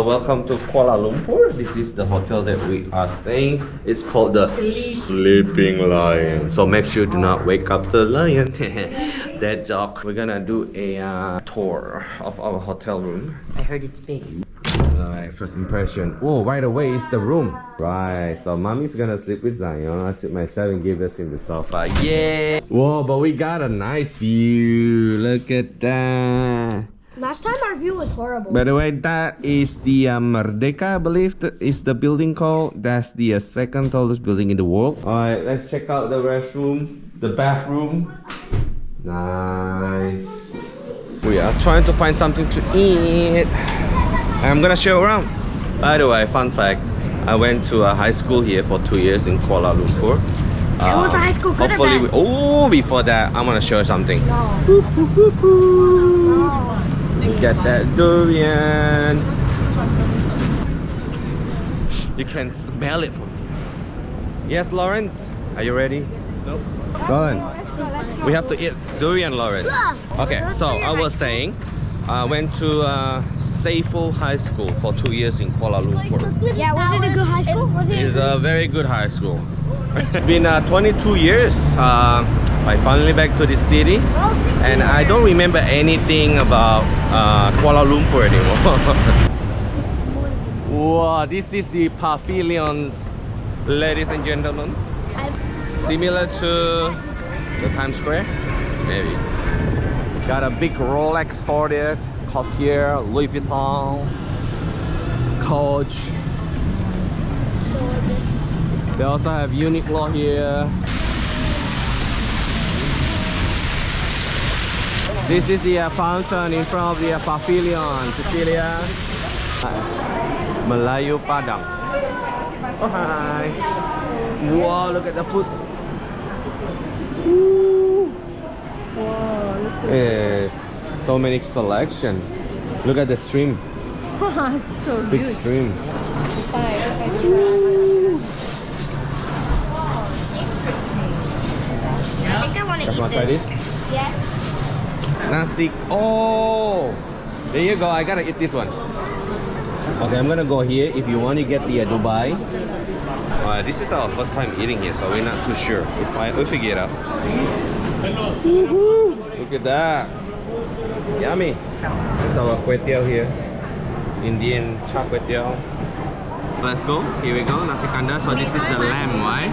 Welcome to Kuala Lumpur. This is the hotel that we are staying. It's called the Sleeping Lion. So make sure do not wake up the lion. That joke. We're gonna do a tour of our hotel room. I heard it's big. Alright, first impression. Oh, right away is the room. Right, so mommy's gonna sleep with Zion. I'll sleep myself and give us in the sofa. Yeah! Whoa, but we got a nice view. Look at that. Last time our view was horrible. By the way, that is the Merdeka, I believe that is the building called. That's the second tallest building in the world. Alright, let's check out the restroom, the bathroom. Nice. We are trying to find something to eat. I'm gonna show around. By the way, fun fact, I went to a high school here for 2 years in Kuala Lumpur. How was the high school good or bad? Before that, I'm gonna show you something. No. Look at that durian. You can smell it from here. Yes, Lawrence? Are you ready? Nope. Go on. We have to eat durian, Lawrence. Okay, so I was saying, I went to Saiful High School for 2 years in Kuala Lumpur. Yeah, was it a good high school? It's a very good high school. It's been 22 years. I finally back to the city, and I don't remember anything about Kuala Lumpur anymore. Wow, this is the pavilions, ladies and gentlemen. Similar to the Times Square, maybe. Got a big Rolex store there, Cartier, Louis Vuitton, Coach. They also have Uniqlo here. This is the fountain in front of the pavilion, Cecilia. Melayu Padang. Oh hi. Wow, look at the food. Woo. Wow, look at yes, so many selection. Look at the shrimp. So big good. shrimp. I think I want to Wanna eat try this. this? Yes. Nasi. Oh, there you go. I gotta eat this one. Okay, I'm gonna go here. If you want to get the Dubai. This is our first time eating here, so we're not too sure. We'll figure it out. Look at that. Yummy. This is our kway teow here. Indian char kway teow. Let's go. Here we go. Nasi kandar. So this is the lamb, right?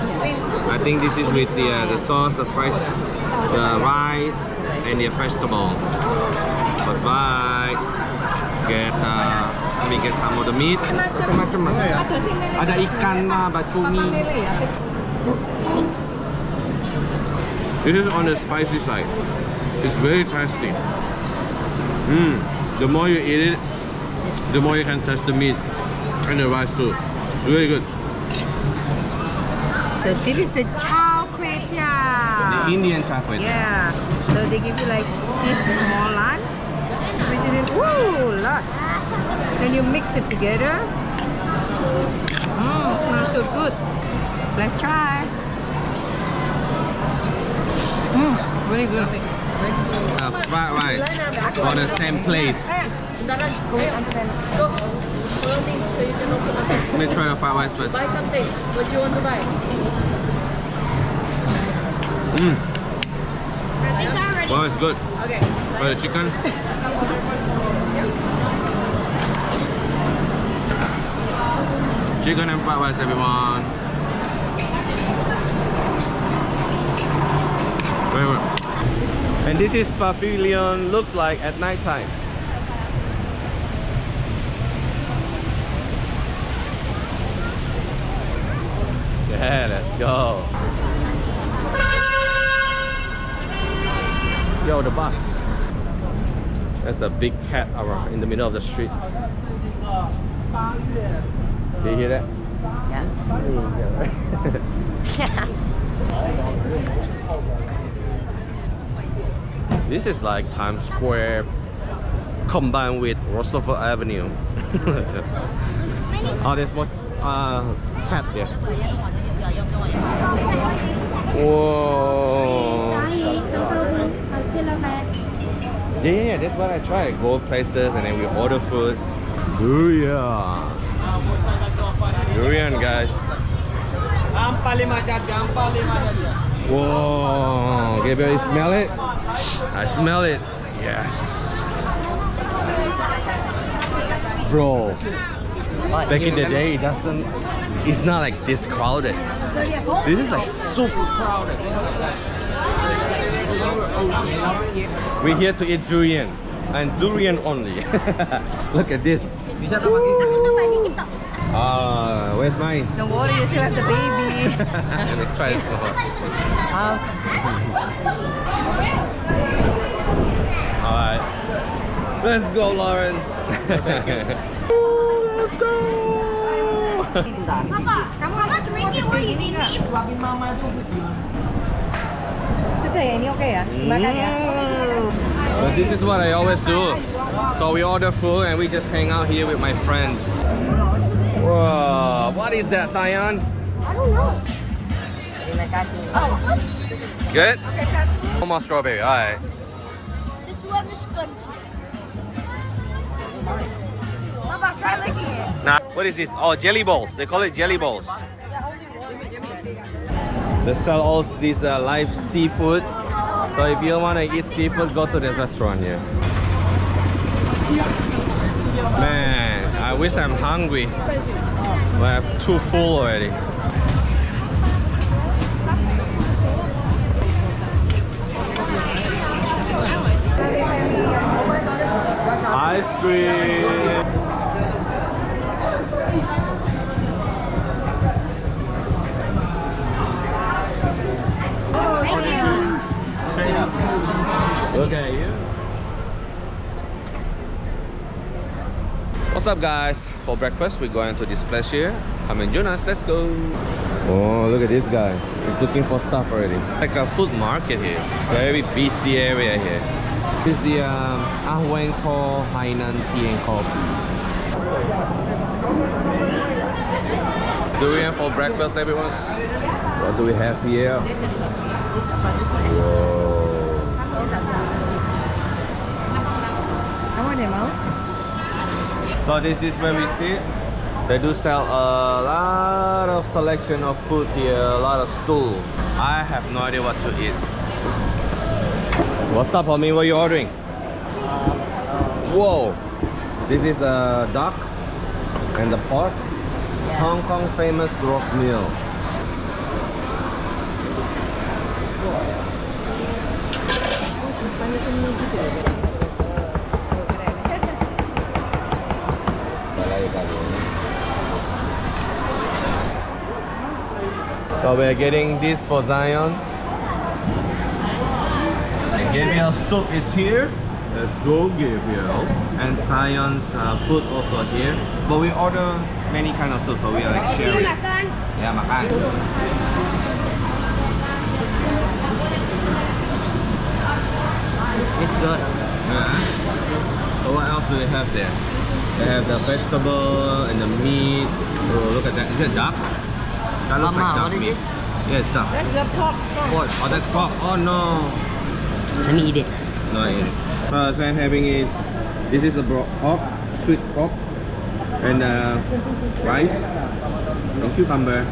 I think this is with the sauce, the fried, the rice, and the vegetable. Let's buy. Get let me get some of the meat. Macam-macam. Ada ikan bacumi. This is on the spicy side. It's very tasty. The more you eat it, the more you can taste the meat and the rice too. It's really good. So this is the chow kway teow. The Indian chocolate. Yeah. So they give you like this small lunch. Woo, lot. Then you mix it together. Smells so good. Let's try. Very good. Fried rice for the same place. Let me try the fried rice first. Buy something. What do you want to buy? I think I already. Well, it's good. Okay. For the chicken. Chicken and fried rice, everyone. Very well. And this is pavilion looks like at night time. Yeah, let's go. Yo, the bus. There's a big cat around in the middle of the street. Do you hear that? Yeah. This is like Times Square combined with Roosevelt Avenue. Oh, there's more cat there. Whoa. Yeah, that's what I try. Go places and then we order food. Durian. Durian, guys. Whoa, Gabriel, you smell it? I smell it. Yes. Bro, back in the day, it's not like this crowded. This is like super crowded. We're here to eat durian, and durian only. Look at this. Where's mine? Don't worry, you still have the baby. Let me try this one. Alright. Let's go, Lawrence. Let's go. Papa, Mama, drink it while you eat it. Sudah ya, ini oke ya? Makan ya? So this is what I always do. So we order food and we just hang out here with my friends. Whoa, what is that, Sayan? I don't know. Good? Almost strawberry, alright. This one is spongy. Papa, try licking it. Nah, what is this? Oh, jelly balls. They call it jelly balls. They sell all these live seafood. So if you want to eat seafood, go to this restaurant here. Man, I wish I'm hungry. But I'm too full already. Ice cream. Look at you. What's up, guys? For breakfast, we're going to this place here. Come and join us. Let's go. Oh, look at this guy. He's looking for stuff already. Like a food market here. It's a very busy area here. This is the Ahwen Ko Hainan Tea and Coffee. Durian for breakfast, everyone. What do we have here? Whoa. So this is where we sit. They do sell a lot of selection of food here, a lot of stool. I have no idea what to eat. What's up, homie? What are you ordering? Whoa! This is a duck and the pork. Hong Kong famous roast meal. So we're getting this for Zion. And Gabriel's soup is here. Let's go, Gabriel. And Zion's food also here. But we order many kind of soup, so we are like sharing. Makan. Yeah, makan. It's good. Yeah. So what else do they have there? They have the vegetable and the meat. Oh, look at that. Is it duck? That looks like duck what is meat. this? Yeah, it's duck. That's the pork. Oh, that's pork. Oh no. Let me eat it. No, yeah. So what I'm having is, this is the pork, sweet pork, and rice, and cucumber.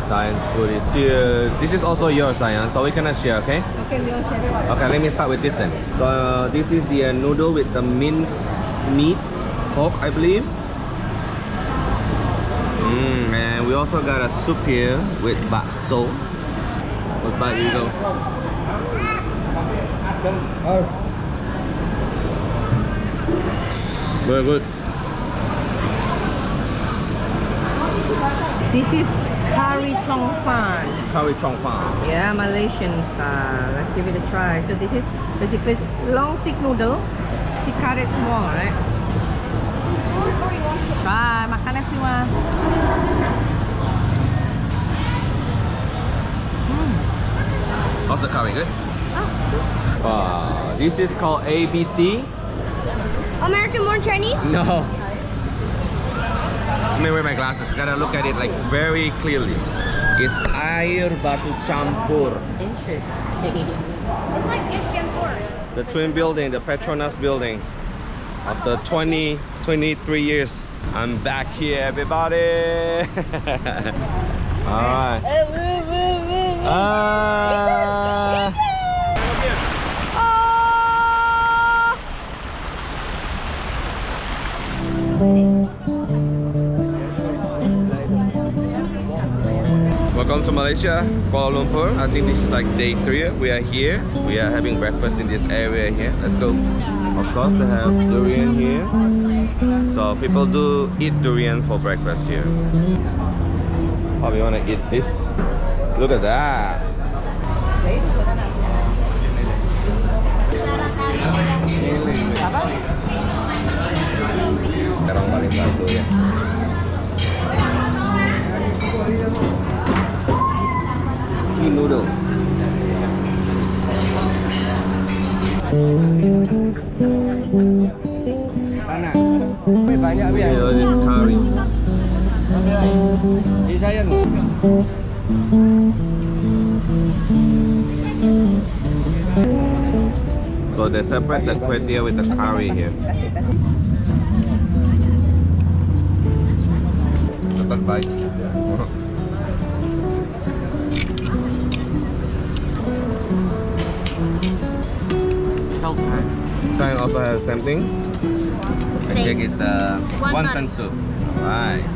Zion's food is here. This is also yours, Zion, so we cannot share, okay? Okay, we'll share it. Okay, let me start with this then. So this is the noodle with the minced meat, pork, I believe. And we also got a soup here with bakso. Let's bite, you go. Very good. This is curry chong fan. Curry chong fan. Yeah, Malaysian style. Let's give it a try. So this is basically long thick noodle. She cut it small, right? Try, makan semua. How's the curry? Good? This is called ABC. American born Chinese? No. Let me wear my glasses. Gotta look at it like very clearly. It's air batu campur. Interesting. It's like it's tempura. The twin building, the Petronas building. After 23 years, I'm back here, everybody. Alright. Welcome to Malaysia, Kuala Lumpur. I think this is like day 3. We are here. We are having breakfast in this area here. Let's go. Of course, they have durian here. So people do eat durian for breakfast here. Oh, we want to eat this. Look at that. Sekarang paling satu ya. Noodles. Sana. Banyak biar. Yeah, this curry. Ini saya. So they separate the kway teow with the curry here. Dapat baik. Sang also has the same thing. I think it's the wonton soup. Alright.